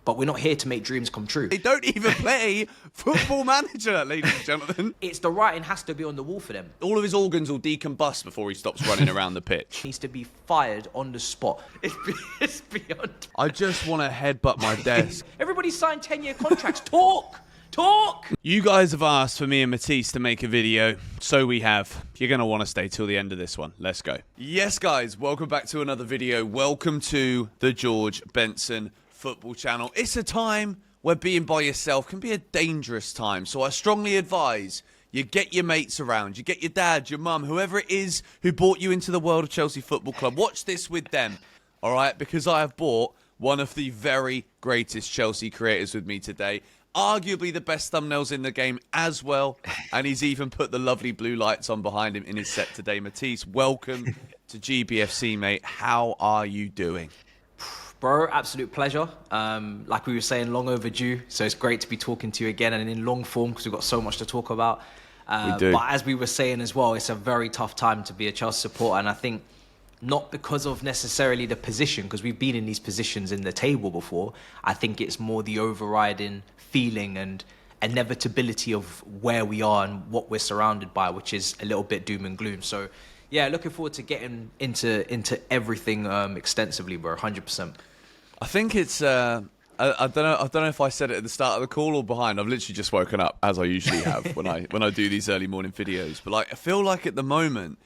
but we're not here to make dreams come true. They don't even play Football Manager, ladies and gentlemen. It's the writing has to be on the wall for them. All of his organs will decombust before he stops running around the pitch. He needs to be fired on the spot. It's beyond. I just want to headbutt my desk. Everybody signed 10-year contracts. Talk! You guys have asked for me and Matisse to make a video, so we have. You're going to want to stay till the end of this one. Let's go. Yes, guys, welcome back to another video. Welcome to the George Benson Football Channel. It's a time where being by yourself can be a dangerous time, so I strongly advise you get your mates around, you get your dad, your mum, whoever it is who brought you into the world of Chelsea Football Club. Watch this with them, all right? Because I have brought one of the very greatest Chelsea creators with me today. Arguably the best thumbnails in the game as well. And he's even put the lovely blue lights on behind him in his set today. Matisse, welcome to GBFC, mate. How are you doing? Bro, absolute pleasure. Like we were saying, long overdue. So it's great to be talking to you again and in long form because we've got so much to talk about. We do. But as we were saying as well, it's a very tough time to be a Chelsea supporter. And I think not because of necessarily the position, because we've been in these positions in the table before. I think it's more the overriding feeling and inevitability of where we are and what we're surrounded by, which is a little bit doom and gloom. So, yeah, looking forward to getting into everything extensively, bro. 100%. I think it's I don't know if I said it at the start of the call or behind. I've literally just woken up, as I usually have when I do these early morning videos. But like, I feel like at the moment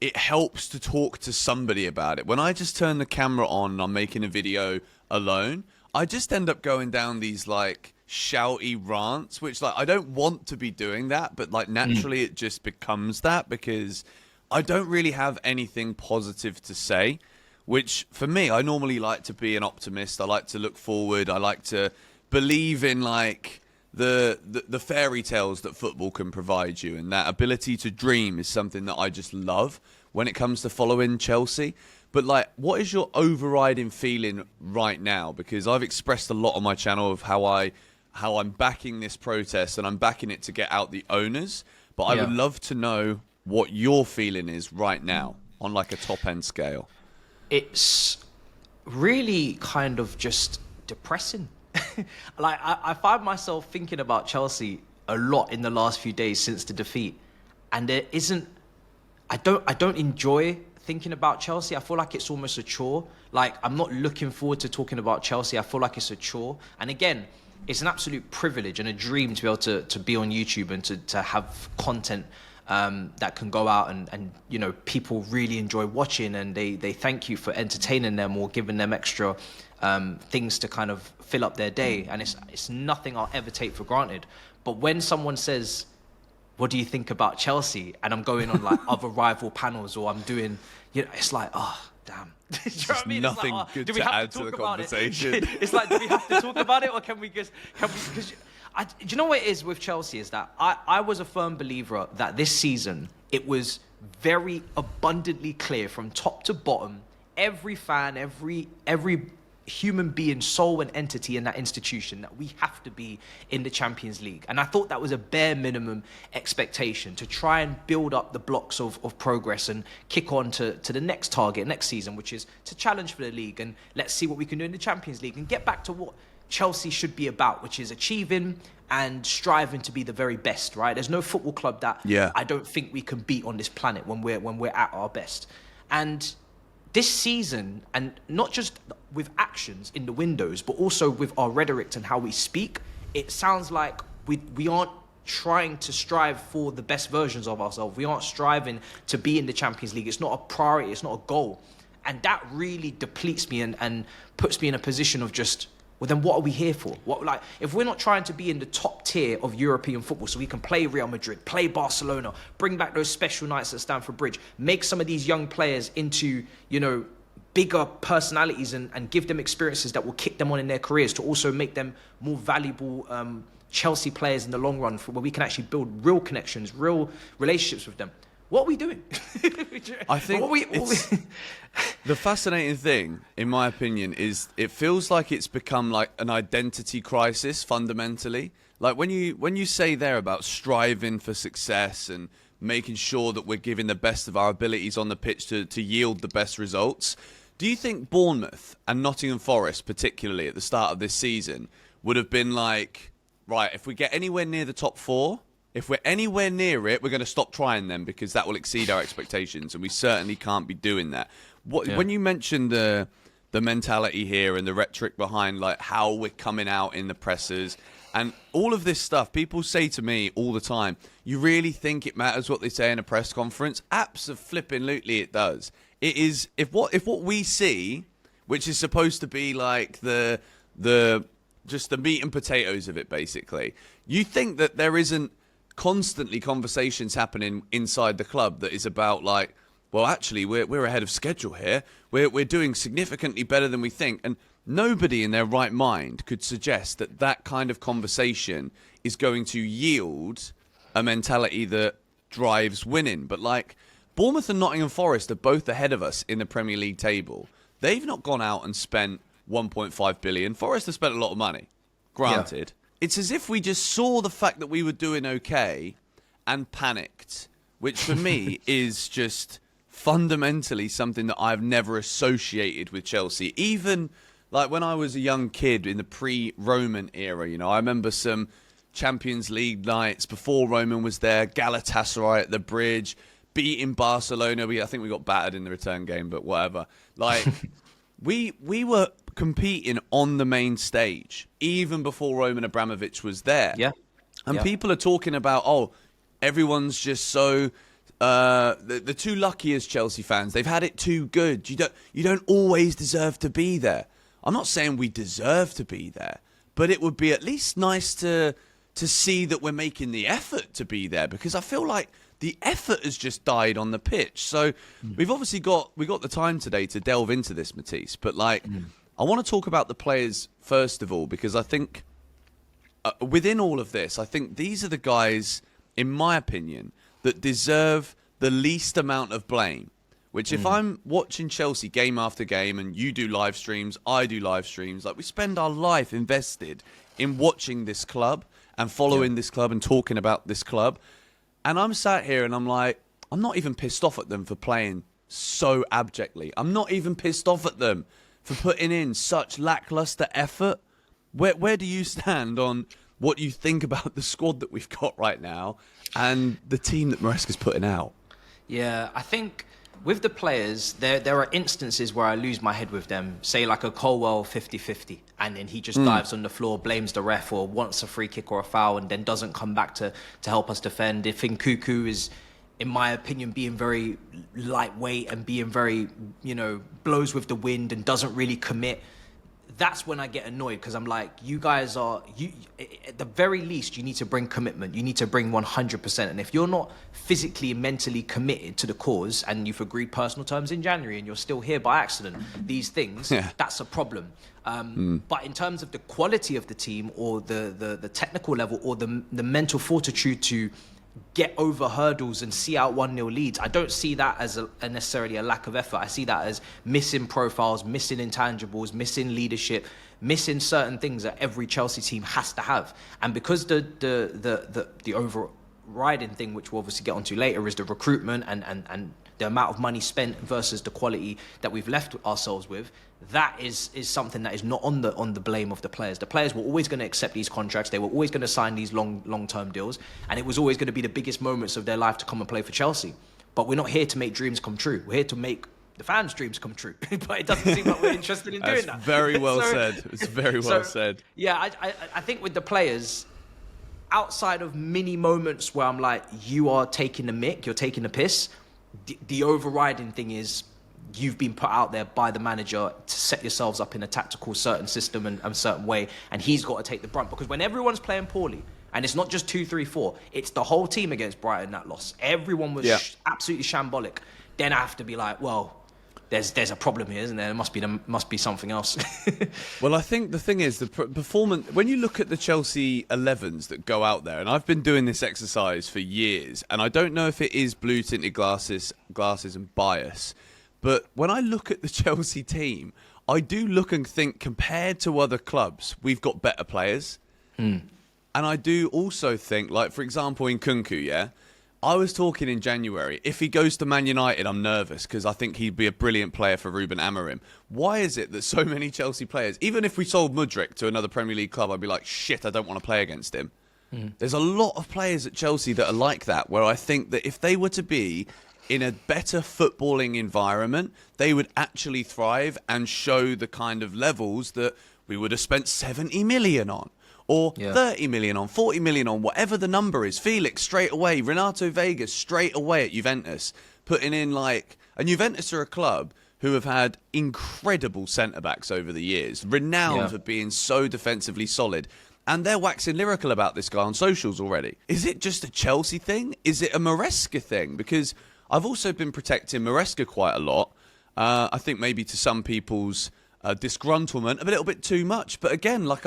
it helps to talk to somebody about it. When I just turn the camera on and I'm making a video alone, I just end up going down these like shouty rants, which like I don't want to be doing that, but like naturally it just becomes that because I don't really have anything positive to say, which for me, I normally like to be an optimist. I like to look forward. I like to believe in like the fairy tales that football can provide you, and that ability to dream is something that I just love when it comes to following Chelsea. But like, what is your overriding feeling right now? Because I've expressed a lot on my channel of how I'm backing this protest and I'm backing it to get out the owners. But I would love to know what your feeling is right now on like a top end scale. It's really kind of just depressing. Like I find myself thinking about Chelsea a lot in the last few days since the defeat, and there isn't. I don't enjoy thinking about Chelsea. I feel like it's almost a chore. Like I'm not looking forward to talking about Chelsea. I feel like it's a chore. And again, it's an absolute privilege and a dream to be able to be on YouTube and to have content that can go out and you know, people really enjoy watching and they thank you for entertaining them or giving them extra things to kind of fill up their day. And it's nothing I'll ever take for granted. But when someone says, what do you think about Chelsea? And I'm going on like other rival panels or I'm doing, you know, it's like, oh, damn. Do you know what I mean? Nothing like, good do we to have add to to the talk about conversation. It's like, do we have to talk about it or can we because do you know what it is with Chelsea is that I was a firm believer that this season it was very abundantly clear from top to bottom, every fan, every human being, soul and entity in that institution that we have to be in the Champions League. And I thought that was a bare minimum expectation to try and build up the blocks of progress and kick on to the next target next season, which is to challenge for the league and let's see what we can do in the Champions League and get back to what Chelsea should be about, which is achieving and striving to be the very best, right? There's no football club that I don't think we can beat on this planet when we're at our best. And this season, and not just with actions in the windows, but also with our rhetoric and how we speak, it sounds like we aren't trying to strive for the best versions of ourselves. We aren't striving to be in the Champions League. It's not a priority. It's not a goal. And that really depletes me and puts me in a position of just, well, then what are we here for? What, like, if we're not trying to be in the top tier of European football so we can play Real Madrid, play Barcelona, bring back those special nights at Stamford Bridge, make some of these young players into, you know, bigger personalities and give them experiences that will kick them on in their careers to also make them more valuable Chelsea players in the long run, for where we can actually build real connections, real relationships with them. What are we doing? I think the fascinating thing, in my opinion, is it feels like it's become like an identity crisis fundamentally. Like when you say there about striving for success and making sure that we're giving the best of our abilities on the pitch to yield the best results, Do you think Bournemouth and Nottingham Forest, particularly at the start of this season, would have been like, right, if we get anywhere near the top 4, if we're anywhere near it, we're going to stop trying them because that will exceed our expectations, and we certainly can't be doing that. When you mentioned the mentality here and the rhetoric behind like how we're coming out in the presses and all of this stuff, people say to me all the time, you really think it matters what they say in a press conference? Abso-flippin-lutely it does. It is, if what we see, which is supposed to be like the just the meat and potatoes of it, basically, you think that there isn't constantly conversations happening inside the club that is about like, well, actually, we're ahead of schedule here. We're doing significantly better than we think. And nobody in their right mind could suggest that that kind of conversation is going to yield a mentality that drives winning. But like, Bournemouth and Nottingham Forest are both ahead of us in the Premier League table. They've not gone out and spent 1.5 billion. Forest have spent a lot of money, granted. Yeah. It's as if we just saw the fact that we were doing okay and panicked, which for me is just fundamentally something that I've never associated with Chelsea. Even like when I was a young kid in the pre-Roman era, you know, I remember some Champions League nights before Roman was there, Galatasaray at the Bridge, beating Barcelona. I think we got battered in the return game, but whatever. Like, we were competing on the main stage even before Roman Abramovich was there. Yeah. And people are talking about, oh, everyone's just so the too lucky as Chelsea fans. They've had it too good. You don't always deserve to be there. I'm not saying we deserve to be there, but it would be at least nice to see that we're making the effort to be there, because I feel like the effort has just died on the pitch. So we've obviously got the time today to delve into this, Matisse. But like, I want to talk about the players first of all, because I think within all of this, I think these are the guys, in my opinion, that deserve the least amount of blame. Which if I'm watching Chelsea game after game, and you do live streams, I do live streams, like we spend our life invested in watching this club and following this club and talking about this club. And I'm sat here and I'm like, I'm not even pissed off at them for playing so abjectly. I'm not even pissed off at them for putting in such lackluster effort. Where do you stand on what you think about the squad that we've got right now and the team that Maresca's putting out? Yeah, I think with the players, there are instances where I lose my head with them. Say like a Colwell 50-50, and then he just dives on the floor, blames the ref, or wants a free kick or a foul, and then doesn't come back to help us defend. If Nkuku is, in my opinion, being very lightweight and being very, blows with the wind and doesn't really commit, that's when I get annoyed, because I'm like, you guys at the very least, you need to bring commitment. You need to bring 100%. And if you're not physically and mentally committed to the cause, and you've agreed personal terms in January and you're still here by accident, these things, that's a problem. But in terms of the quality of the team, or the technical level, or the mental fortitude to get over hurdles and see out 1-0 leads, I don't see that as necessarily a lack of effort. I see that as missing profiles, missing intangibles, missing leadership, missing certain things that every Chelsea team has to have. And because the overriding thing, which we'll obviously get onto later, is the recruitment and the amount of money spent versus the quality that we've left ourselves with, that is something that is not on the blame of the players. The players were always going to accept these contracts. They were always going to sign these long-term deals, and it was always going to be the biggest moments of their life to come and play for Chelsea. But we're not here to make dreams come true. We're here to make the fans' dreams come true. But it doesn't seem like we're interested in doing that. Very well said. It's very well said. Yeah, I think with the players, outside of mini moments where I'm like, you are taking the mick, you're taking the piss, the overriding thing is, you've been put out there by the manager to set yourselves up in a tactical certain system and certain way, and he's got to take the brunt. Because when everyone's playing poorly, and it's not just 2-3-4, it's the whole team against Brighton that lost. Everyone was absolutely shambolic. Then I have to be like, well, there's a problem here, isn't there? There must be something else. Well, I think the thing is, the performance, when you look at the Chelsea 11s that go out there, and I've been doing this exercise for years, and I don't know if it is blue-tinted glasses and bias, but when I look at the Chelsea team, I do look and think, compared to other clubs, we've got better players. And I do also think, like, for example, in Nkunku, I was talking in January. If he goes to Man United, I'm nervous because I think he'd be a brilliant player for Ruben Amorim. Why is it that so many Chelsea players, even if we sold Mudryk to another Premier League club, I'd be like, shit, I don't want to play against him. There's a lot of players at Chelsea that are like that, where I think that if they were to be in a better footballing environment, they would actually thrive and show the kind of levels that we would have spent 70 million on. Or 30 million on, 40 million on, whatever the number is. Felix straight away, Renato Vega straight away at Juventus, putting in like... And Juventus are a club who have had incredible centre-backs over the years, renowned for being so defensively solid. And they're waxing lyrical about this guy on socials already. Is it just a Chelsea thing? Is it a Maresca thing? Because I've also been protecting Maresca quite a lot. I think maybe to some people's disgruntlement, a little bit too much. But again, like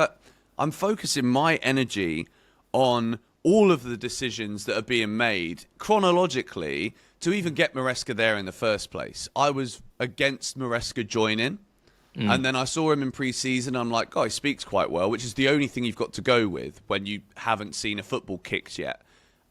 I'm focusing my energy on all of the decisions that are being made chronologically to even get Maresca there in the first place. I was against Maresca joining. And then I saw him in pre-season. I'm like, he speaks quite well, which is the only thing you've got to go with when you haven't seen a football kicked yet.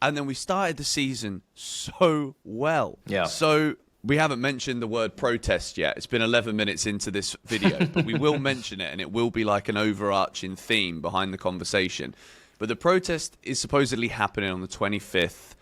And then we started the season so well. Yeah. So we haven't mentioned the word protest yet. It's been 11 minutes into this video, but we will mention it, and it will be like an overarching theme behind the conversation. But the protest is supposedly happening on the 25th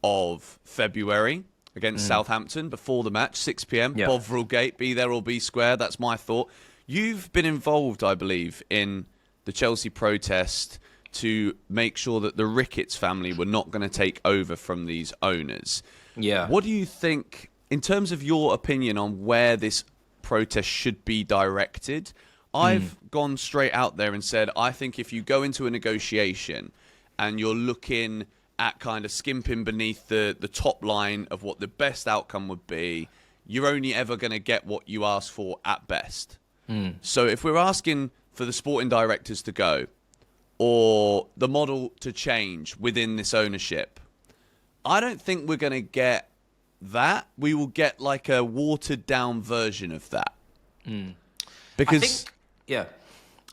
of February. Against Southampton before the match, 6 p.m. Yeah. Bovril Gate, be there or be square. That's my thought. You've been involved, I believe, in the Chelsea protest to make sure that the Ricketts family were not going to take over from these owners. Yeah. What do you think, in terms of your opinion on where this protest should be directed? I've gone straight out there and said, I think if you go into a negotiation and you're looking at kind of skimping beneath the top line of what the best outcome would be, you're only ever going to get what you ask for at best. So if we're asking for the sporting directors to go or the model to change within this ownership, I don't think we're going to get that. We will get like a watered down version of that. Because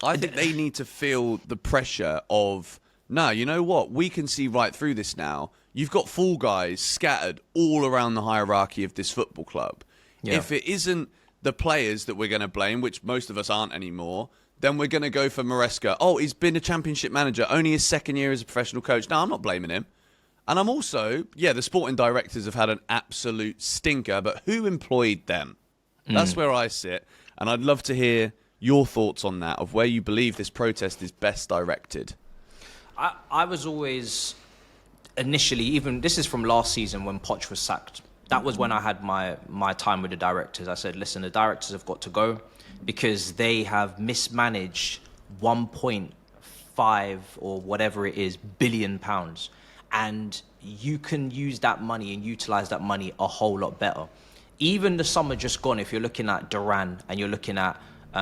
I think they need to feel the pressure of, no, you know what? We can see right through this now. You've got fall guys scattered all around the hierarchy of this football club. Yeah. If it isn't the players that we're going to blame, which most of us aren't anymore, then we're going to go for Maresca. Oh, he's been a championship manager, only his second year as a professional coach. No, I'm not blaming him. And I'm also, the sporting directors have had an absolute stinker, but who employed them? That's where I sit. And I'd love to hear your thoughts on that, of where you believe this protest is best directed. I was always initially, even this is from last season when Poch was sacked. That was when I had my time with the directors. I said, listen, the directors have got to go because they have mismanaged 1.5 or whatever it is billion pounds. And you can use that money and utilize that money a whole lot better. Even the summer just gone, if you're looking at Duran and you're looking at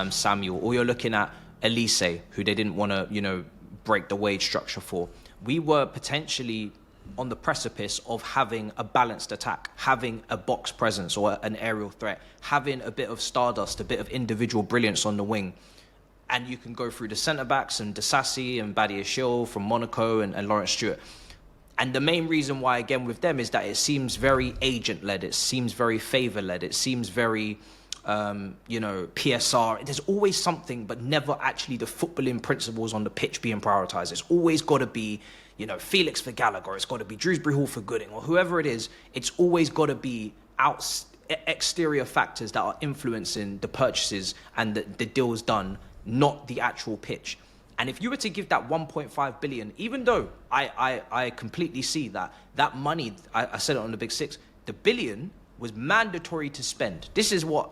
Samuel, or you're looking at Elise, who they didn't want to, break the wage structure for, we were potentially on the precipice of having a balanced attack, having a box presence or an aerial threat, having a bit of stardust, a bit of individual brilliance on the wing. And you can go through the centre-backs and Disasi and Badiashile from Monaco and Lawrence Stewart. And the main reason why, again, with them is that it seems very agent-led. It seems very favour-led. It seems very, PSR. There's always something, but never actually the footballing principles on the pitch being prioritised. It's always got to be, Felix for Gallagher. It's got to be Dewsbury Hall for Gooding, or whoever it is. It's always got to be exterior factors that are influencing the purchases and the deals done, not the actual pitch. And if you were to give that 1.5 billion, even though I completely see that money, I said it on the Big Six, the billion was mandatory to spend. This is what,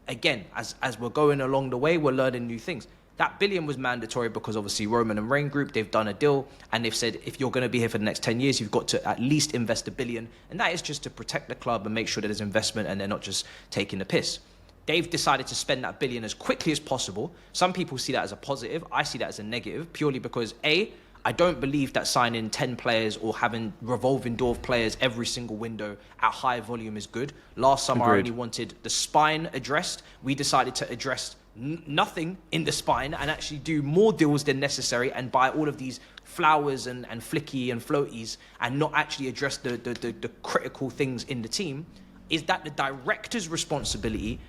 again, as we're going along the way, we're learning new things. That billion was mandatory because obviously Roman and Rain Group, they've done a deal and they've said, if you're going to be here for the next 10 years, you've got to at least invest $1 billion. And that is just to protect the club and make sure that there's investment and they're not just taking the piss. They've decided to spend that $1 billion as quickly as possible. Some people see that as a positive. I see that as a negative, purely because I don't believe that signing 10 players or having revolving door of players every single window at high volume is good. Last summer, I only wanted the spine addressed. We decided to address nothing in the spine and actually do more deals than necessary and buy all of these flowers and flicky and floaties and not actually address the critical things in the team, is that the director's responsibility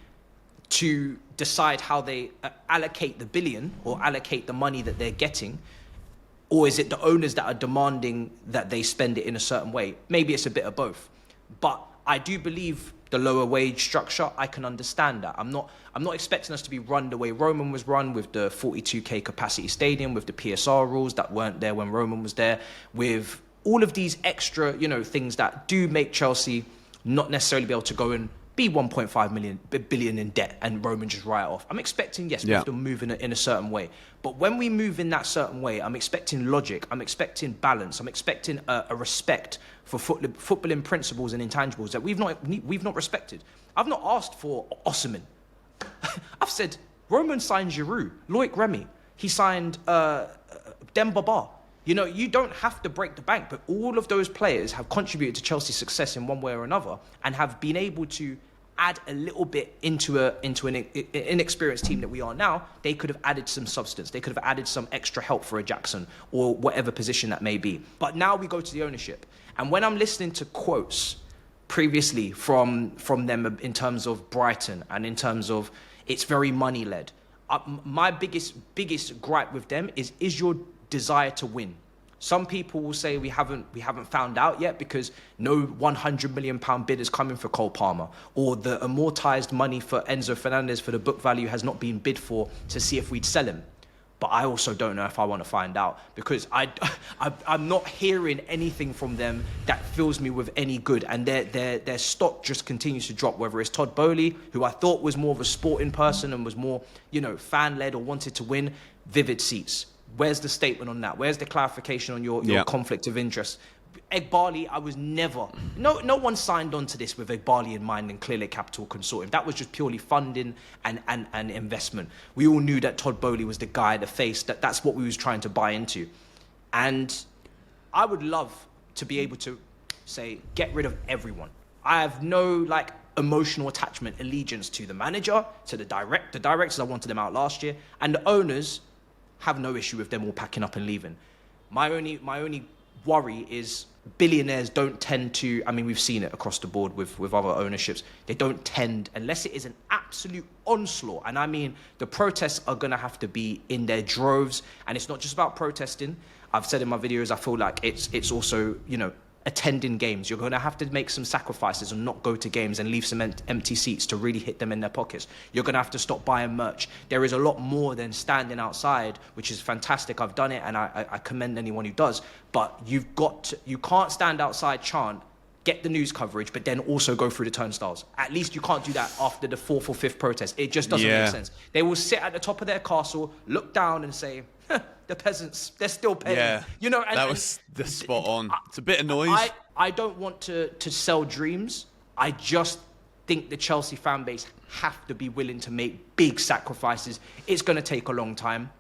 to decide how they allocate the billion or allocate the money that they're getting? Or is it the owners that are demanding that they spend it in a certain way? Maybe it's a bit of both. But I do believe the lower wage structure, I can understand that. I'm not expecting us to be run the way Roman was run, with the 42k capacity stadium, with the PSR rules that weren't there when Roman was there, with all of these extra, things that do make Chelsea not necessarily be able to go and be 1.5 billion in debt and Roman just write it off. I'm expecting, yes, we have to move in a certain way. But when we move in that certain way, I'm expecting logic, I'm expecting balance, I'm expecting a respect for footballing principles and intangibles that we've not respected. I've not asked for Osimhen. I've said Roman signed Giroud, Loic Remy, he signed Demba Ba. You don't have to break the bank, but all of those players have contributed to Chelsea's success in one way or another and have been able to add a little bit into an inexperienced team that we are now. They could have added some substance. They could have added some extra help for a Jackson or whatever position that may be. But now we go to the ownership. And when I'm listening to quotes previously from them in terms of Brighton and in terms of it's very money-led, my biggest gripe with them is your desire to win. Some people will say we haven't found out yet because no £100 million bid is coming for Cole Palmer, or the amortized money for Enzo Fernandez for the book value has not been bid for to see if we'd sell him. But I also don't know if I want to find out, because I'm not hearing anything from them that fills me with any good, and their stock just continues to drop. Whether it's Todd Boehly, who I thought was more of a sporting person and was more fan-led or wanted to win, vivid seats. Where's the statement on that? Where's the clarification on your conflict of interest? Egbali, I was never... No one signed on to this with Egbali in mind and Clearlake Capital Consortium. That was just purely funding and investment. We all knew that Todd Boehly was the guy, the face, that's what we was trying to buy into. And I would love to be able to say, get rid of everyone. I have no, emotional attachment, allegiance to the manager, to the directors. I wanted them out last year. And the owners... have no issue with them all packing up and leaving. My only worry is billionaires don't tend to, we've seen it across the board with other ownerships, they don't tend, unless it is an absolute onslaught, and the protests are going to have to be in their droves, and it's not just about protesting. I've said in my videos, I feel like it's also, attending games. You're going to have to make some sacrifices and not go to games and leave some empty seats to really hit them in their pockets. You're going to have to stop buying merch. There is a lot more than standing outside, which is fantastic. I've done it, and I commend anyone who does. But you can't stand outside, chant, get the news coverage, but then also go through the turnstiles. At least you can't do that after the fourth or fifth protest. It just doesn't make sense. They will sit at the top of their castle, look down and say, the peasants, they're still paying. Yeah, that was the spot on. It's a bit of noise. I don't want to sell dreams. I just think the Chelsea fan base have to be willing to make big sacrifices. It's going to take a long time.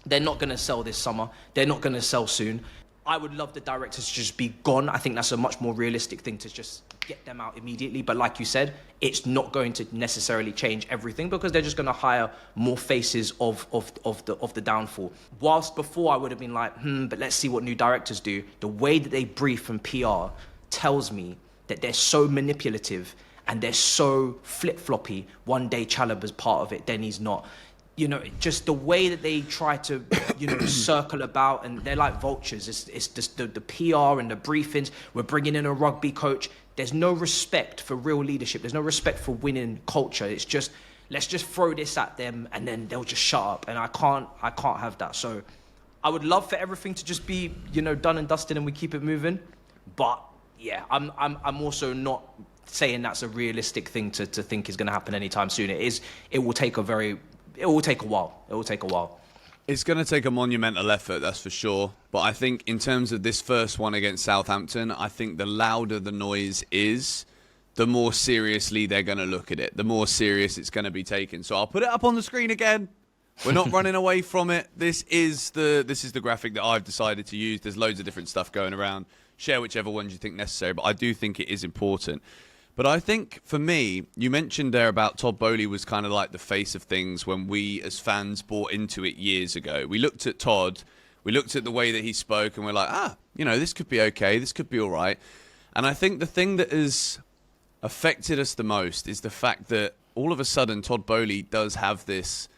They're not going to sell this summer. They're not going to sell soon. I would love the directors to just be gone. I think that's a much more realistic thing, to just get them out immediately. But like you said, it's not going to necessarily change everything, because they're just going to hire more faces of the downfall. Whilst before I would have been like, but let's see what new directors do. The way that they brief and PR tells me that they're so manipulative and they're so flip-floppy. One day Chalobah's part of it, then he's not. Just the way that they try to, circle about, and they're like vultures. It's just the PR and the briefings. We're bringing in a rugby coach. There's no respect for real leadership. There's no respect for winning culture. It's just, let's just throw this at them and then they'll just shut up. And I can't have that. So I would love for everything to just be, done and dusted and we keep it moving. But yeah, I'm also not saying that's a realistic thing to think is going to happen anytime soon. It will take a while. It's going to take a monumental effort, that's for sure. But I think in terms of this first one against Southampton, I think the louder the noise is, the more seriously they're going to look at it, the more serious it's going to be taken. So I'll put it up on the screen again. We're not running away from it. This is the graphic that I've decided to use. There's loads of different stuff going around. Share whichever ones you think necessary, but I do think it is important. But I think, for me, you mentioned there about Todd Boehly was kind of like the face of things when we as fans bought into it years ago. We looked at Todd, we looked at the way that he spoke, and we're like, this could be okay, this could be all right. And I think the thing that has affected us the most is the fact that all of a sudden Todd Boehly does have this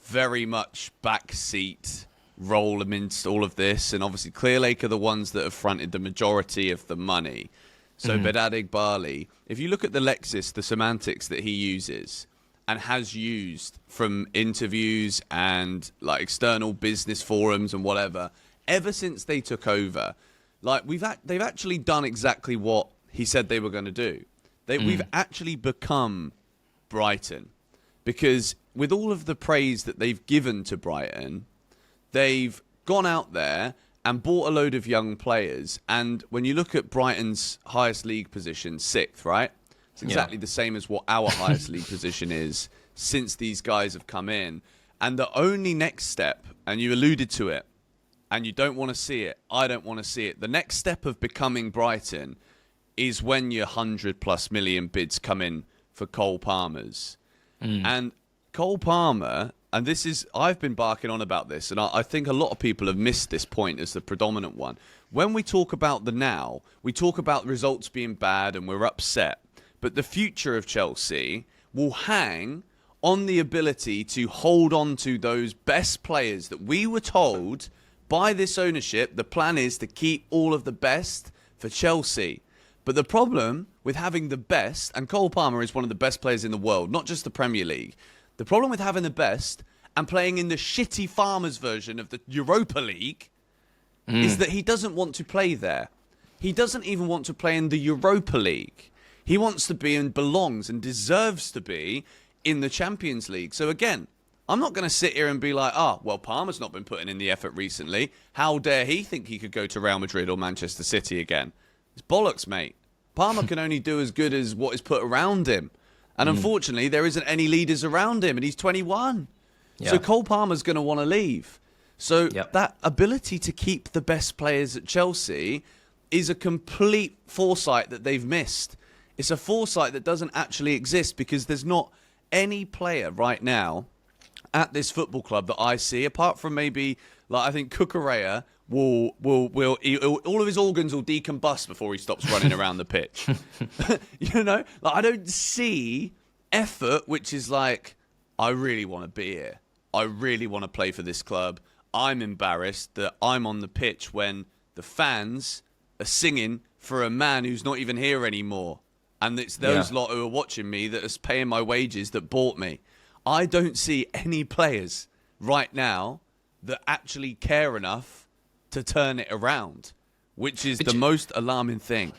very much backseat role amidst all of this. And obviously Clearlake are the ones that have fronted the majority of the money. So Bedad Igbali, if you look at the Lexis, the semantics that he uses and has used from interviews and like external business forums and whatever, ever since they took over, like they've actually done exactly what he said they were going to do. We've actually become Brighton, because with all of the praise that they've given to Brighton, they've gone out there and bought a load of young players. And when you look at Brighton's highest league position, 6th, right? It's exactly the same as what our highest league position is since these guys have come in. And the only next step, and you alluded to it, and you don't want to see it, I don't want to see it, the next step of becoming Brighton is when your 100+ million bids come in for Cole Palmer's. And Cole Palmer, and this is, I've been barking on about this, and I think a lot of people have missed this point as the predominant one. When we talk about the now, we talk about results being bad and we're upset. But the future of Chelsea will hang on the ability to hold on to those best players that we were told by this ownership. The plan is to keep all of the best for Chelsea. But the problem with having the best, and Cole Palmer is one of the best players in the world, not just the Premier League. The problem with having the best and playing in the shitty Farmers version of the Europa League is that he doesn't want to play there. He doesn't even want to play in the Europa League. He wants to be and belongs and deserves to be in the Champions League. So again, I'm not going to sit here and be like, well, Palmer's not been putting in the effort recently. How dare he think he could go to Real Madrid or Manchester City again? It's bollocks, mate. Palmer can only do as good as what is put around him. And unfortunately, there isn't any leaders around him, and he's 21. Yeah. So Cole Palmer's going to want to leave. So that ability to keep the best players at Chelsea is a complete foresight that they've missed. It's a foresight that doesn't actually exist, because there's not any player right now at this football club that I see, apart from maybe, like, I think Cucurella will all of his organs will decombust before he stops running around the pitch. Like, I don't see effort, which is like, I really want to be here. I really want to play for this club. I'm embarrassed that I'm on the pitch when the fans are singing for a man who's not even here anymore. And it's those lot who are watching me that are paying my wages that bought me. I don't see any players right now that actually care enough to turn it around, which is the most alarming thing.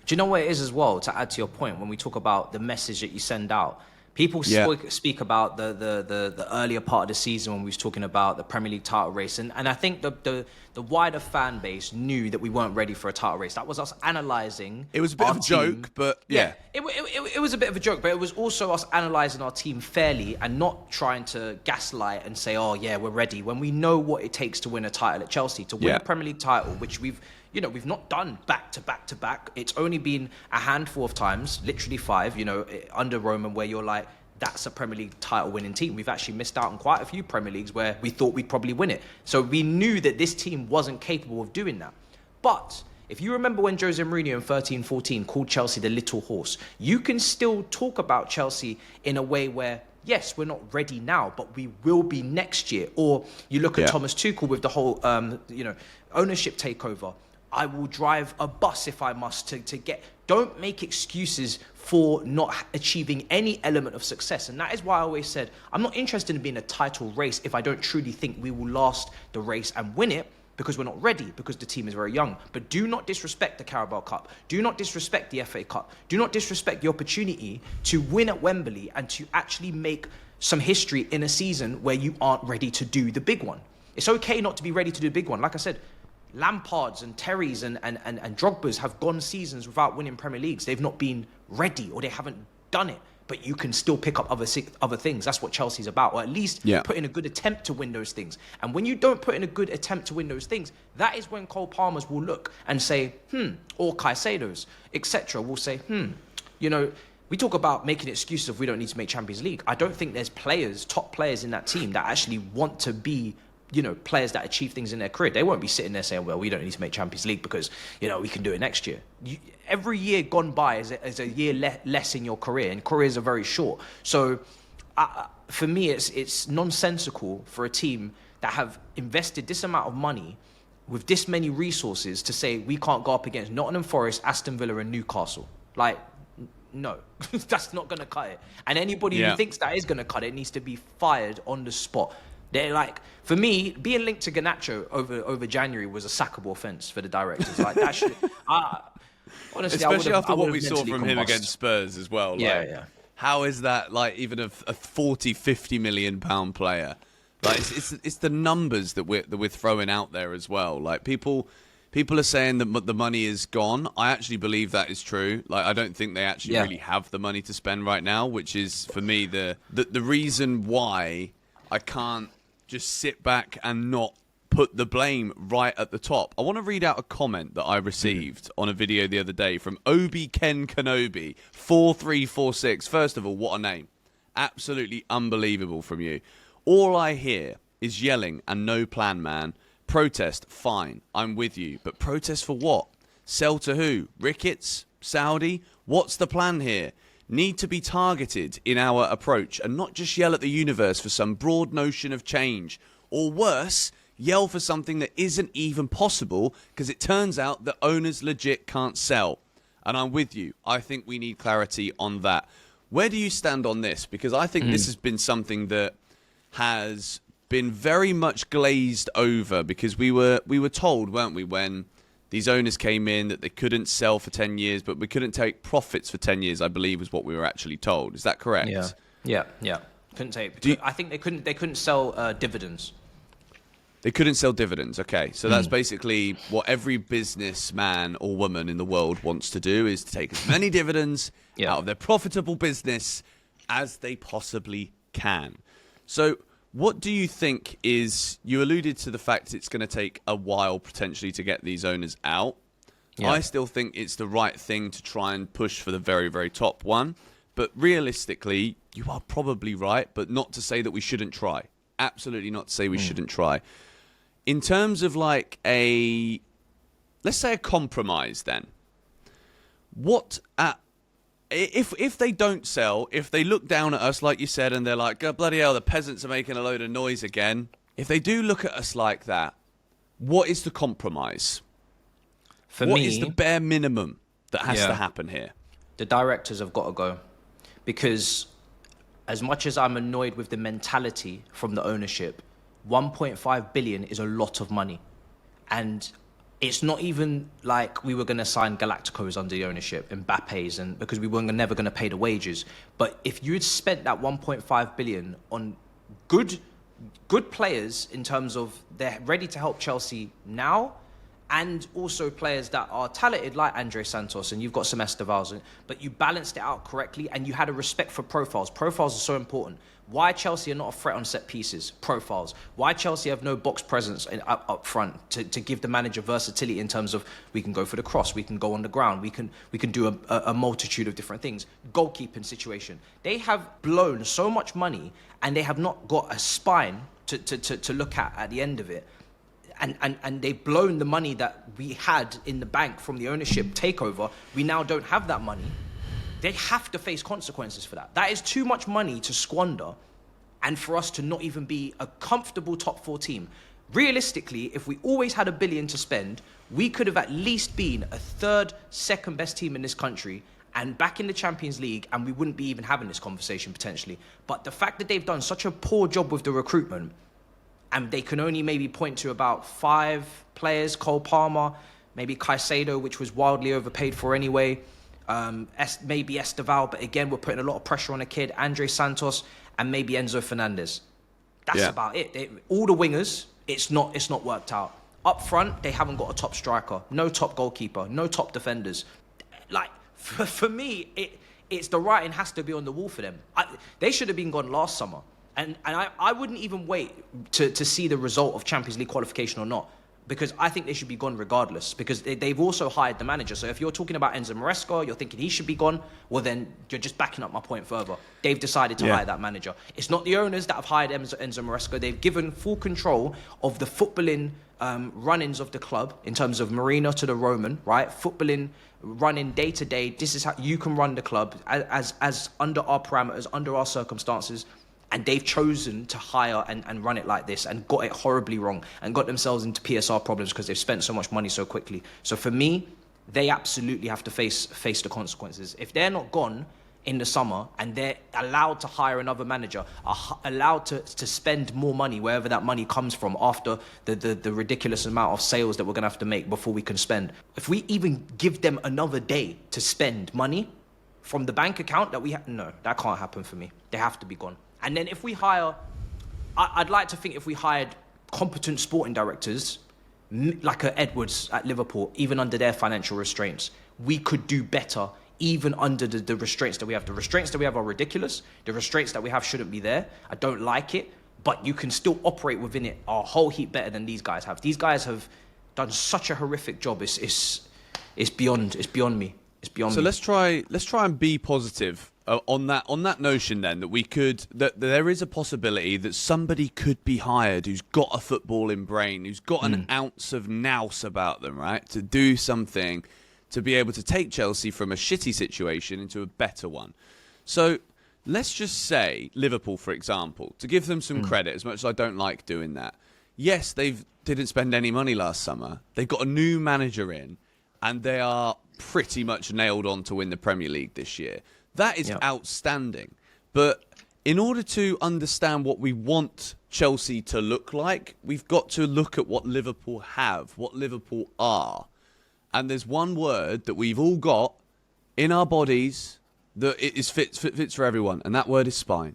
Do you know what it is as well, to add to your point, when we talk about the message that you send out? People speak about the earlier part of the season when we was talking about the Premier League title race. And I think the wider fan base knew that we weren't ready for a title race. That was us analysing. It was a bit of a joke, but yeah. It was a bit of a joke, but it was also us analysing our team fairly and not trying to gaslight and say, oh, yeah, we're ready, when we know what it takes to win a title at Chelsea, to win a Premier League title, which we've not done back to back to back. It's only been a handful of times, literally 5, under Roman, where you're like, that's a Premier League title winning team. We've actually missed out on quite a few Premier Leagues where we thought we'd probably win it. So we knew that this team wasn't capable of doing that. But if you remember when Jose Mourinho in 13-14 called Chelsea the little horse, you can still talk about Chelsea in a way where, yes, we're not ready now, but we will be next year. Or you look at Thomas Tuchel with the whole, ownership takeover. I will drive a bus if I must to get... Don't make excuses for not achieving any element of success. And that is why I always said, I'm not interested in being a title race if I don't truly think we will last the race and win it, because we're not ready, because the team is very young. But do not disrespect the Carabao Cup. Do not disrespect the FA Cup. Do not disrespect the opportunity to win at Wembley and to actually make some history in a season where you aren't ready to do the big one. It's okay not to be ready to do the big one. Like I said, Lampards and Terrys and Drogbas have gone seasons without winning Premier Leagues. They've not been ready, or they haven't done it. But you can still pick up other things. That's what Chelsea's about, or at least put in a good attempt to win those things. And when you don't put in a good attempt to win those things, that is when Cole Palmer's will look and say, or Caicedo's, etc., will say, we talk about making excuses if we don't need to make Champions League. I don't think there's top players in that team that actually want to be, players that achieve things in their career. They won't be sitting there saying, well, we don't need to make Champions League because, we can do it next year. Every year gone by is a year less in your career, and careers are very short. So for me, it's nonsensical for a team that have invested this amount of money with this many resources to say we can't go up against Nottingham Forest, Aston Villa and Newcastle. Like, no, that's not going to cut it. And anybody who thinks that is going to cut it needs to be fired on the spot. They're like, for me, being linked to Garnacho over January was a sackable offence for the directors. Like, that should... honestly, especially after what we saw from him against Spurs as well. Like, yeah. How is that, like, even a 40, 50 million pound player? Like, it's the numbers that we're throwing out there as well. Like, people are saying that the money is gone. I actually believe that is true. Like, I don't think they actually really have the money to spend right now, which is, for me, the reason why I can't just sit back and not put the blame right at the top. I want to read out a comment that I received on a video the other day from Obi Ken Kenobi 4346. First of all, what a name. Absolutely unbelievable from you. All I hear is yelling and no plan, man. Protest, fine, I'm with you. But protest for what? Sell to who? Ricketts? Saudi? What's the plan here? Need to be targeted in our approach and not just yell at the universe for some broad notion of change. Or worse, yell for something that isn't even possible because it turns out that owners legit can't sell. And I'm with you. I think we need clarity on that. Where do you stand on this? Because I think this has been something that has been very much glazed over because we were told, weren't we, when these owners came in that they couldn't sell for 10 years, but we couldn't take profits for 10 years, I believe was what we were actually told. Is that correct? Yeah. Couldn't take. I think they couldn't sell dividends. They couldn't sell dividends. Okay, so that's basically what every businessman or woman in the world wants to do, is to take as many dividends out of their profitable business as they possibly can. So what do you think is, you alluded to the fact it's going to take a while potentially to get these owners out. I still think it's the right thing to try and push for the very, very top one. But realistically, you are probably right, but not to say that we shouldn't try. Absolutely not to say we shouldn't try. In terms of like let's say a compromise then. If they don't sell, if they look down at us, like you said, and they're like, oh, bloody hell, the peasants are making a load of noise again. If they do look at us like that, what is the compromise? What is the bare minimum that has to happen here? The directors have got to go. Because as much as I'm annoyed with the mentality from the ownership, 1.5 billion is a lot of money. And it's not even like we were going to sign Galacticos under the ownership, Mbappe's, and because we were never going to pay the wages. But if you had spent that 1.5 billion on good players in terms of they're ready to help Chelsea now, and also players that are talented like Andre Santos, and you've got some Estevals, but you balanced it out correctly and you had a respect for profiles. Profiles are so important. Why Chelsea are not a threat on set pieces? Profiles. Why Chelsea have no box presence up front to give the manager versatility in terms of we can go for the cross, we can go on the ground, we can do a multitude of different things. Goalkeeping situation. They have blown so much money and they have not got a spine to look at the end of it. And they've blown the money that we had in the bank from the ownership takeover. We now don't have that money. They have to face consequences for that. That is too much money to squander and for us to not even be a comfortable top 4 team. Realistically, if we always had $1 billion to spend, we could have at least been a third, second best team in this country and back in the Champions League, and we wouldn't be even having this conversation potentially. But the fact that they've done such a poor job with the recruitment, and they can only maybe point to about 5 players, Cole Palmer, maybe Caicedo, which was wildly overpaid for anyway, maybe Esteval, but again, we're putting a lot of pressure on a kid, Andre Santos, and maybe Enzo Fernandez. That's about it. All the wingers, it's not worked out. Up front, they haven't got a top striker, no top goalkeeper, no top defenders. Like, for me, it's the writing has to be on the wall for them. They should have been gone last summer. And I wouldn't even wait to see the result of Champions League qualification or not. because I think they should be gone regardless, because they've also hired the manager. So if you're talking about Enzo Maresca, you're thinking he should be gone, well then you're just backing up my point further. They've decided to hire that manager. It's not the owners that have hired Enzo Maresca. They've given full control of the footballing run-ins of the club in terms of Marina to the Roman, right? Footballing, running day to day. This is how you can run the club as under our parameters, under our circumstances. And they've chosen to hire and run it like this and got it horribly wrong and got themselves into PSR problems because they've spent so much money so quickly. So for me, they absolutely have to face the consequences. If they're not gone in the summer and they're allowed to hire another manager, are allowed to spend more money wherever that money comes from after the ridiculous amount of sales that we're going to have to make before we can spend. If we even give them another day to spend money from the bank account that we have, no, that can't happen for me. They have to be gone. And then if we hire, I'd like to think if we hired competent sporting directors, like a Edwards at Liverpool, even under their financial restraints, we could do better even under the restraints that we have. The restraints that we have are ridiculous. The restraints that we have shouldn't be there. I don't like it, but you can still operate within it a whole heap better than these guys have. These guys have done such a horrific job. It's beyond me. It's beyond me. So let's try and be positive on that notion then, that there is a possibility that somebody could be hired who's got a footballing brain, who's got an ounce of nous about them, right? To do something to be able to take Chelsea from a shitty situation into a better one. So let's just say Liverpool, for example, to give them some credit, as much as I don't like doing that. Yes, they didn't spend any money last summer. They've got a new manager in, and they are pretty much nailed on to win the Premier League this year. That is outstanding. But in order to understand what we want Chelsea to look like, we've got to look at what Liverpool have, what Liverpool are. And there's one word that we've all got in our bodies that fits for everyone, and that word is spine.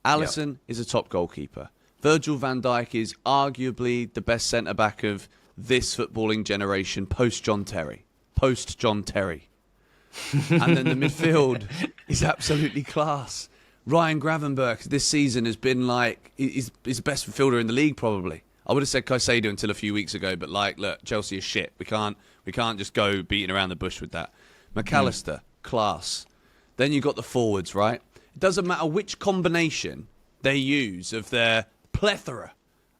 Alisson is a top goalkeeper. Virgil van Dijk is arguably the best centre-back of this footballing generation post-John Terry. And then the midfield is absolutely class. Ryan Gravenberch this season has been like, he's the best midfielder in the league probably. I would have said Caicedo until a few weeks ago, but like, look, Chelsea is shit. We can't just go beating around the bush with that. McAllister, class. Then you've got the forwards, right? It doesn't matter which combination they use of their plethora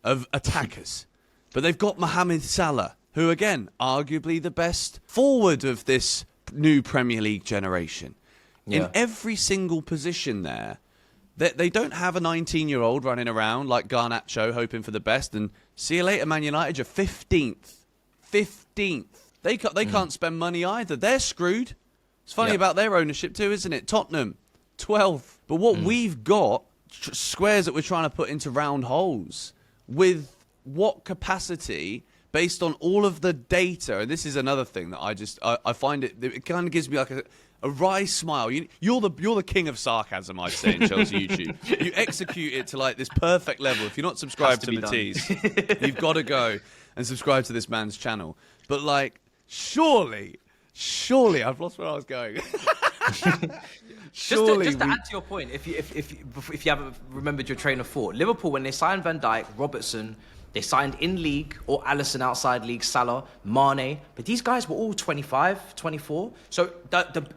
of attackers. But they've got Mohamed Salah, who, again, arguably the best forward of this new Premier League generation. In every single position there, they don't have a 19-year-old running around like Garnacho hoping for the best. And see you later, Man United, you're 15th. 15th. They can't spend money either. They're screwed. It's funny about their ownership too, isn't it? Tottenham, 12th. But what we've got, squares that we're trying to put into round holes, with what capacity, based on all of the data, and this is another thing that I find it kind of gives me like a wry smile. You're the king of sarcasm, I'd say, in Chelsea YouTube. You execute it to like this perfect level. If you're not subscribed to Matisse, you've got to go and subscribe to this man's channel. But like, surely, I've lost where I was going. Just to add to your point, if you haven't remembered your train of thought, Liverpool, when they signed Van Dijk, Robertson, they signed in league or Alisson outside league, Salah, Mane, but these guys were all 25, 24. So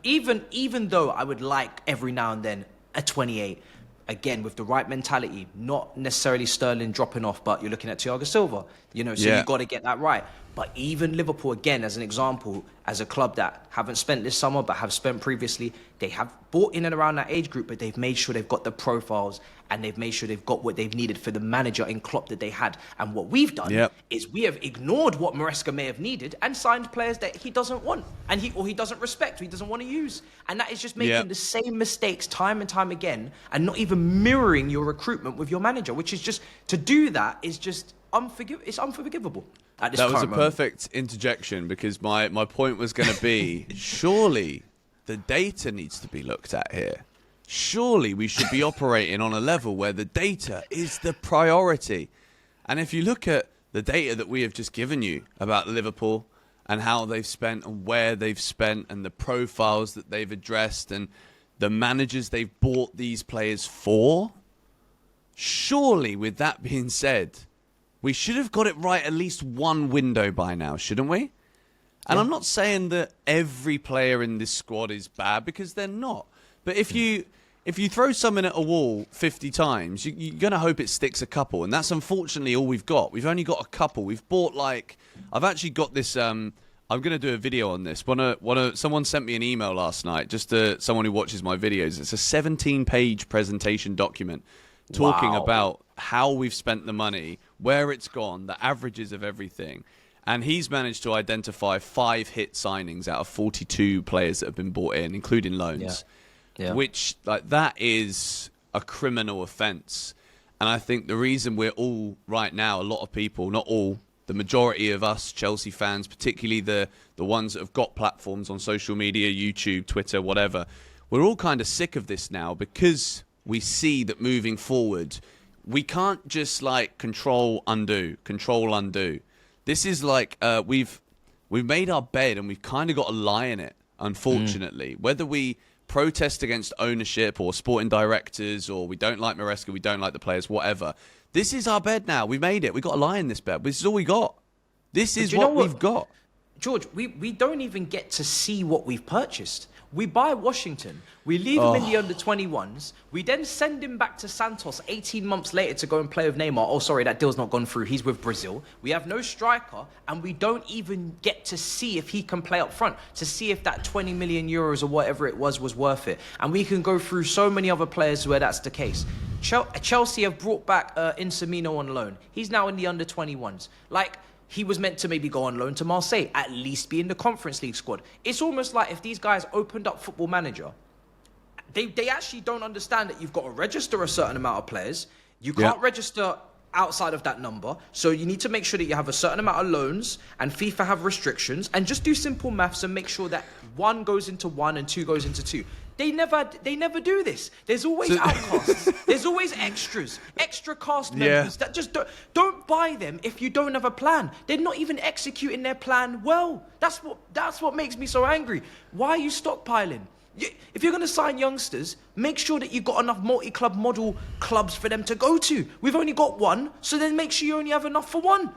even though I would like every now and then a 28, again with the right mentality, not necessarily Sterling dropping off, but you're looking at Thiago Silva, so you've got to get that right. But even Liverpool, again, as an example, as a club that haven't spent this summer but have spent previously, they have bought in and around that age group, but they've made sure they've got the profiles and they've made sure they've got what they've needed for the manager in Klopp that they had. And what we've done is we have ignored what Maresca may have needed and signed players that he doesn't want and he doesn't respect, or he doesn't want to use. And that is just making the same mistakes time and time again and not even mirroring your recruitment with your manager, which is just, to do that is just unforgivable. That was a perfect interjection, because my point was going to be, surely the data needs to be looked at here. Surely we should be operating on a level where the data is the priority. And if you look at the data that we have just given you about Liverpool and how they've spent and where they've spent and the profiles that they've addressed and the managers they've bought these players for, surely, with that being said, we should have got it right at least one window by now, shouldn't we? And I'm not saying that every player in this squad is bad, because they're not. But if you throw something at a wall 50 times, you're going to hope it sticks a couple. And that's unfortunately all we've got. We've only got a couple. We've bought I've actually got this, I'm going to do a video on this. Someone sent me an email last night, just to someone who watches my videos. It's a 17-page presentation document talking about how we've spent the money, where it's gone, the averages of everything. And he's managed to identify 5 hit signings out of 42 players that have been bought in, including loans. Yeah. Which, that is a criminal offence. And I think the reason we're all, right now, a lot of people, not all, the majority of us Chelsea fans, particularly the ones that have got platforms on social media, YouTube, Twitter, whatever, we're all kind of sick of this now, because we see that moving forward, we can't just control, undo. This is we've made our bed and we've kind of got to lie in it, unfortunately. Whether we protest against ownership or sporting directors, or we don't like Maresca, we don't like the players, whatever. This is our bed now. We made it. We've got to lie in this bed. This is all we got. This is what we've got. George, we don't even get to see what we've purchased. We buy Washington. We leave him in the under-21s. We then send him back to Santos 18 months later to go and play with Neymar. Oh, sorry, that deal's not gone through. He's with Brazil. We have no striker, and we don't even get to see if he can play up front, to see if that 20 million euros or whatever it was worth it. And we can go through so many other players where that's the case. Chelsea have brought back Insamino on loan. He's now in the under-21s. He was meant to maybe go on loan to Marseille, at least be in the Conference League squad. It's almost like if these guys opened up Football Manager, they actually don't understand that you've got to register a certain amount of players. You can't register outside of that number. So you need to make sure that you have a certain amount of loans, and FIFA have restrictions, and just do simple maths and make sure that 1 goes into 1 and 2 goes into 2. They never do this. There's always outcasts. There's always extra cast members that just don't buy them if you don't have a plan. They're not even executing their plan well. That's what makes me so angry. Why are you stockpiling? If you're going to sign youngsters, make sure that you've got enough multi-club model clubs for them to go to. We've only got 1, so then make sure you only have enough for 1.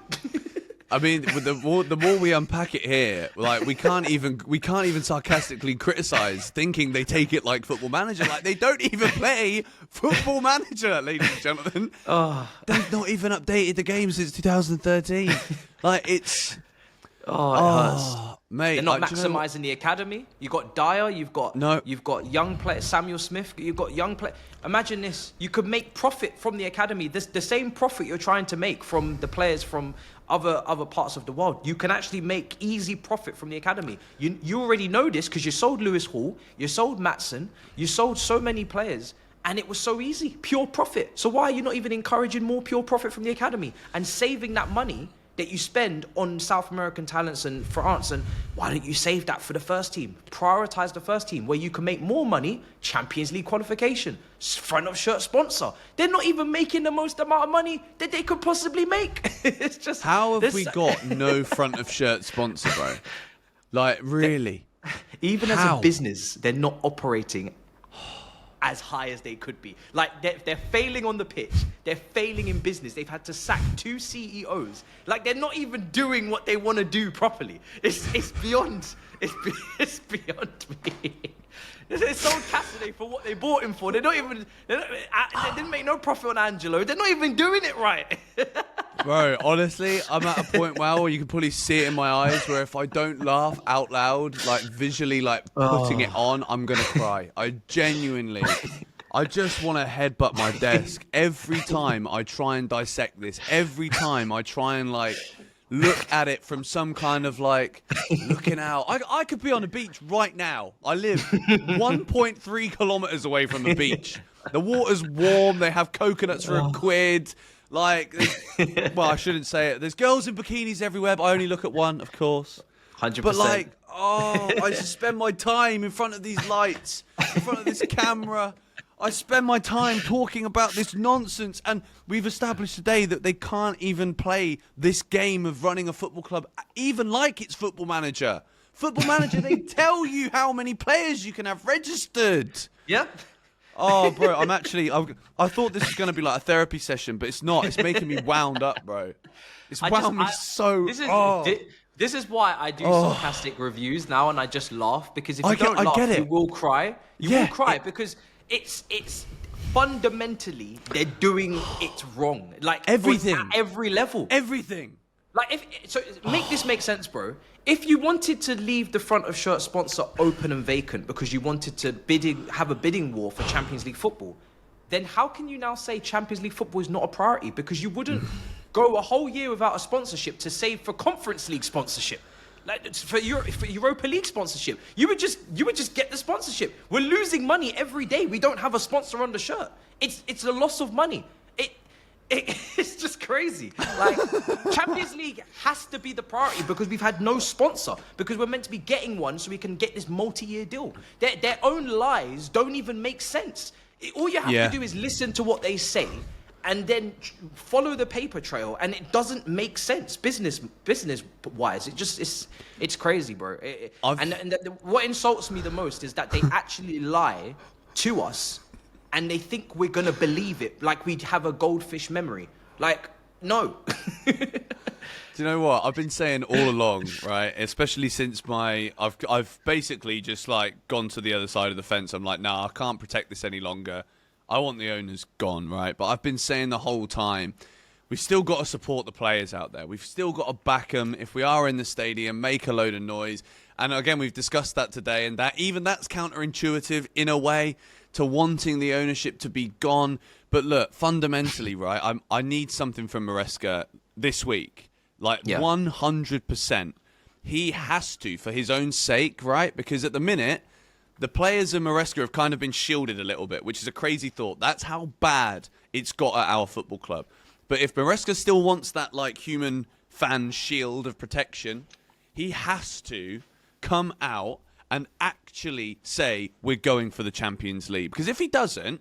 I mean, the more we unpack it here, we can't even sarcastically criticize, thinking they take it like Football Manager. They don't even play Football Manager, ladies and gentlemen. They've not even updated the game since 2013. It's it hurts. Mate, they're not maximising the academy. You've got Dyer, you've got young players, Samuel Smith, you've got young players. Imagine this. You could make profit from the academy. The same profit you're trying to make from the players from other parts of the world. You can actually make easy profit from the academy. You already know this because you sold Lewis Hall, you sold Maatsen, you sold so many players, and it was so easy, pure profit. So why are you not even encouraging more pure profit from the academy and saving that money that you spend on South American talents and France? And why don't you save that for the first team? Prioritize the first team where you can make more money, Champions League qualification, front of shirt sponsor. They're not even making the most amount of money that they could possibly make. It's just, how have we got no front of shirt sponsor, bro? Really? Even as a business, they're not operating as high as they could be. They're failing on the pitch. They're failing in business. They've had to sack 2 CEOs. They're not even doing what they want to do properly. It's beyond beyond me. They sold Cassidy for what they bought him for. They didn't make no profit on Angelo. They're not even doing it right. Bro, honestly, I'm at a point now where you can probably see it in my eyes, where if I don't laugh out loud, visually, putting it on, I'm going to cry. I just want to headbutt my desk every time I try and dissect this. Every time I try and, look at it from some kind of, looking out. I could be on a beach right now. I live 1.3 kilometers away from the beach. The water's warm. They have coconuts for £1. Well, I shouldn't say it. There's girls in bikinis everywhere, but I only look at one, of course. 100%. But I just spend my time in front of these lights, in front of this camera. I spend my time talking about this nonsense, and we've established today that they can't even play this game of running a football club, even like it's Football Manager. Football Manager, they tell you how many players you can have registered. Yep. Oh, bro, I thought this was going to be like a therapy session, but it's not. It's making me wound up, bro. It's wound me so... This is why I do sarcastic reviews now, and I just laugh, because if you don't laugh, you will cry. You will cry, because it's fundamentally, they're doing it wrong. Like, everything. At every level. Everything. Like, make this make sense, bro. If you wanted to leave the front of shirt sponsor open and vacant because you wanted to have a bidding war for Champions League football, then how can you now say Champions League football is not a priority? Because you wouldn't go a whole year without a sponsorship to save for Conference League sponsorship. Like, for Europa League sponsorship, you would just get the sponsorship. We're losing money every day. We don't have a sponsor on the shirt. It's a loss of money. It's just crazy. Like, Champions League has to be the priority because we've had no sponsor, because we're meant to be getting one so we can get this multi-year deal. Their own lies don't even make sense. All you have to do is listen to what they say and then follow the paper trail, and it doesn't make sense business wise. It's crazy, bro. What insults me the most is that they actually lie to us, and they think we're gonna believe it, like we have a goldfish memory. Like, no. Do you know what I've been saying all along, right? Especially since I've basically just like gone to the other side of the fence. I'm like, nah, I can't protect this any longer. I want the owners gone, right? But I've been saying the whole time, we've still got to support the players out there. We've still got to back them. If we are in the stadium, make a load of noise. And again, we've discussed that today, and that's counterintuitive in a way to wanting the ownership to be gone. But look, fundamentally, right, I need something from Maresca this week. Like, 100%. He has to, for his own sake, right? Because at the minute, the players of Maresca have kind of been shielded a little bit, which is a crazy thought. That's how bad it's got at our football club. But if Maresca still wants that, like, human fan shield of protection, he has to come out and actually say we're going for the Champions League. Because if he doesn't,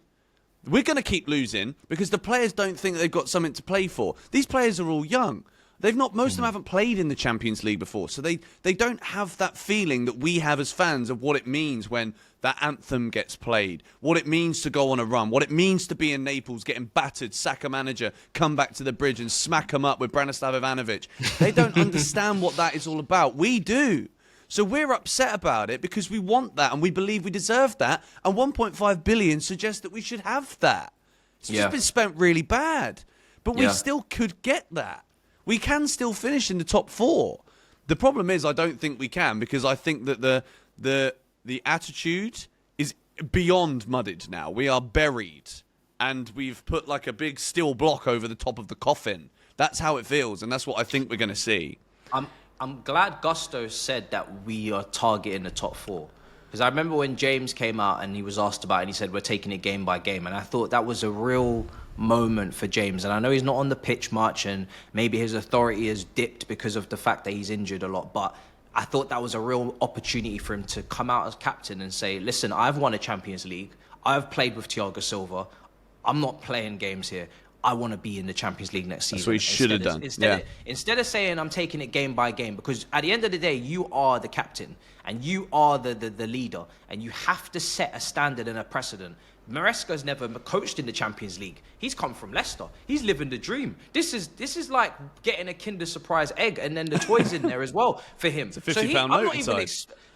we're going to keep losing because the players don't think they've got something to play for. These players are all young. Most of them haven't played in the Champions League before, so they don't have that feeling that we have as fans of what it means when that anthem gets played, what it means to go on a run, what it means to be in Naples, getting battered, sack a manager, come back to the bridge and smack them up with Branislav Ivanovic. They don't understand what that is all about. We do. So we're upset about it because we want that and we believe we deserve that, and 1.5 billion suggests that we should have that. It's just been spent really bad, but we still could get that. We can still finish in the top 4. The problem is I don't think we can, because I think that the attitude is beyond mudded now. We are buried, and we've put like a big steel block over the top of the coffin. That's how it feels, and that's what I think we're going to see. I'm glad Gusto said that we are targeting the top 4. Because I remember when James came out and he was asked about it, and he said we're taking it game by game. And I thought that was a real moment for James. And I know he's not on the pitch much, and maybe his authority has dipped because of the fact that he's injured a lot. But I thought that was a real opportunity for him to come out as captain and say, listen, I've won a Champions League. I've played with Thiago Silva. I'm not playing games here. I want to be in the Champions League next season. That's what he should have done. Instead of saying I'm taking it game by game, because at the end of the day, you are the captain and you are the leader, and you have to set a standard and a precedent. Maresca's never coached in the Champions League. He's come from Leicester. He's living the dream. This is like getting a Kinder Surprise egg and then the toys in there as well for him. It's a £50 note inside.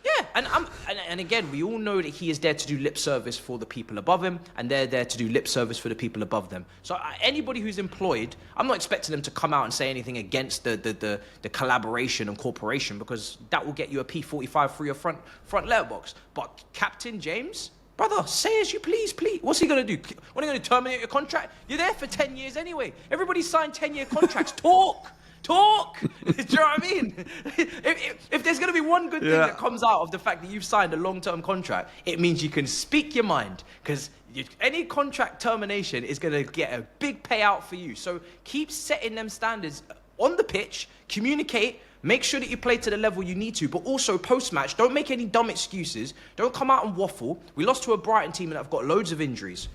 Yeah, and again, we all know that he is there to do lip service for the people above him, and they're there to do lip service for the people above them. So anybody who's employed, I'm not expecting them to come out and say anything against the collaboration and cooperation, because that will get you a P45 for your front letterbox. But Captain James, brother, say as you please. What's he going to do? What are you going to terminate your contract? You're there for 10 years anyway. Everybody signed 10-year contracts. Talk! Do you know what I mean? If there's going to be one good thing that comes out of the fact that you've signed a long-term contract, it means you can speak your mind, because any contract termination is going to get a big payout for you. So keep setting them standards on the pitch, communicate, make sure that you play to the level you need to, but also post-match, don't make any dumb excuses. Don't come out and waffle. We lost to a Brighton team that have got loads of injuries.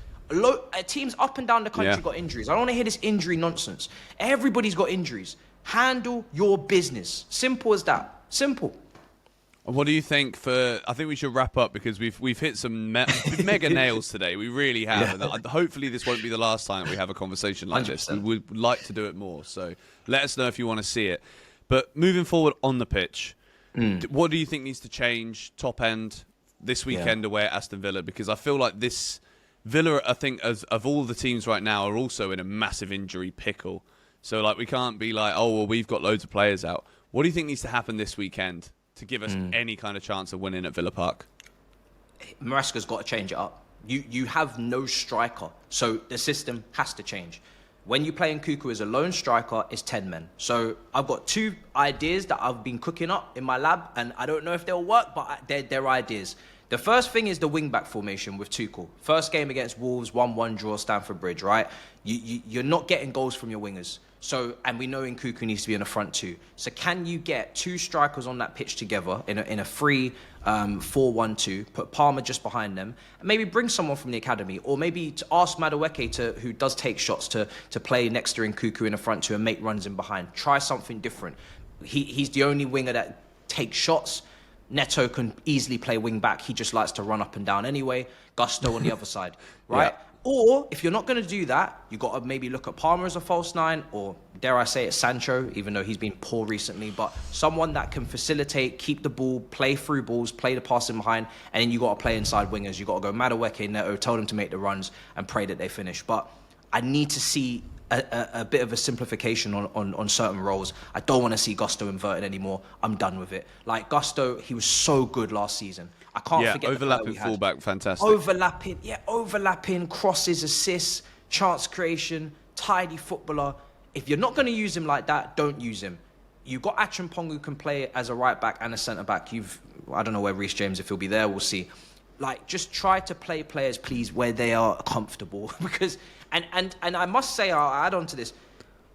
Teams up and down the country got injuries. I don't want to hear this injury nonsense. Everybody's got injuries. Handle your business. Simple as that. Simple. And what do you think for? I think we should wrap up because we've hit some mega nails today. We really have. And hopefully this won't be the last time we have a conversation like 100%. This. We would like to do it more. So let us know if you want to see it. But moving forward on the pitch, what do you think needs to change top end this weekend away at Aston Villa? Because I feel like this Villa, I think, of all the teams right now, are also in a massive injury pickle. So like we can't be like, oh well, we've got loads of players out. What do you think needs to happen this weekend to give us any kind of chance of winning at Villa Park? Maresca's got to change it up. You have no striker, so the system has to change. When you play in Nkunku as a lone striker, it's 10 men. So I've got 2 ideas that I've been cooking up in my lab, and I don't know if they'll work, but they're ideas. The first thing is the wing-back formation with Tuchel. First game against Wolves, 1-1 draw, Stamford Bridge, right? You're not getting goals from your wingers. So, and we know Nkunku needs to be in the front too. So can you get 2 strikers on that pitch together in a free 4-1-2, put Palmer just behind them, and maybe bring someone from the academy, or maybe to ask Madueke, who does take shots, to play next to Nkunku in the front two and make runs in behind. Try something different. He's the only winger that takes shots. Neto can easily play wing back. He just likes to run up and down anyway. Gusto on the other side, right? Yeah. Or if you're not going to do that, you got to maybe look at Palmer as a false 9, or dare I say it, Sancho, even though he's been poor recently, but someone that can facilitate, keep the ball, play through balls, play the passing behind, and then you got to play inside wingers. You got to go Madueke, Neto, tell them to make the runs and pray that they finish. But I need to see a bit of a simplification on certain roles. I don't want to see Gusto inverted anymore. I'm done with it. Like Gusto, he was so good last season. I can't forget overlapping fullback, fantastic. Overlapping, crosses, assists, chance creation, tidy footballer. If you're not going to use him like that, don't use him. You've got Achampong who can play as a right back and a centre back. I don't know where Reece James, if he'll be there, we'll see. Like, just try to play players, please, where they are comfortable. Because, and I must say, I'll add on to this.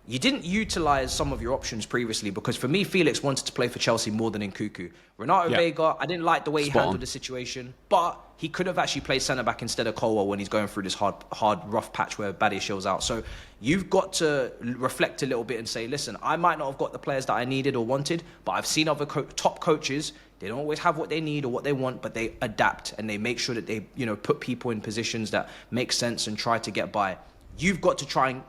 You didn't utilise some of your options previously, because for me, Felix wanted to play for Chelsea more than Nkunku. Renato Vega, I didn't like the way he handled the situation, but he could have actually played centre-back instead of Colwell when he's going through this hard, rough patch where Badiashil's out. So you've got to reflect a little bit and say, listen, I might not have got the players that I needed or wanted, but I've seen other top coaches. They don't always have what they need or what they want, but they adapt and they make sure that they, put people in positions that make sense and try to get by. You've got to try and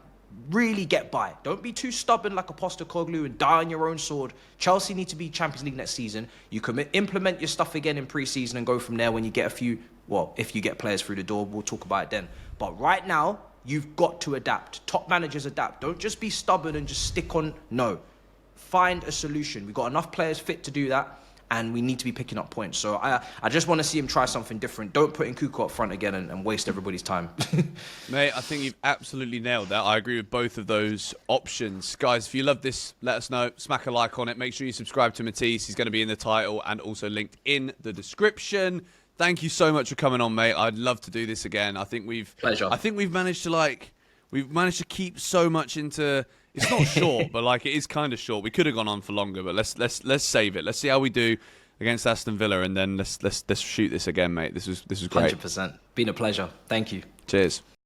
really get by. Don't be too stubborn like Postecoglou and die on your own sword. Chelsea need to be Champions League next season. You can implement your stuff again in pre-season and go from there when you get if you get players through the door. We'll talk about it then. But right now, you've got to adapt. Top managers adapt. Don't just be stubborn and just stick on. No. Find a solution. We've got enough players fit to do that, and we need to be picking up points. So I just want to see him try something different. Don't put Nkunku up front again and waste everybody's time. Mate, I think you've absolutely nailed that. I agree with both of those options. Guys, if you love this, let us know. Smack a like on it. Make sure you subscribe to Matisse. He's going to be in the title and also linked in the description. Thank you so much for coming on, mate. I'd love to do this again. I think we've managed to keep so much into. It's not short, but it is kind of short. We could have gone on for longer, but let's save it. Let's see how we do against Aston Villa, and then let's shoot this again, mate. This was great. 100%. Been a pleasure. Thank you. Cheers.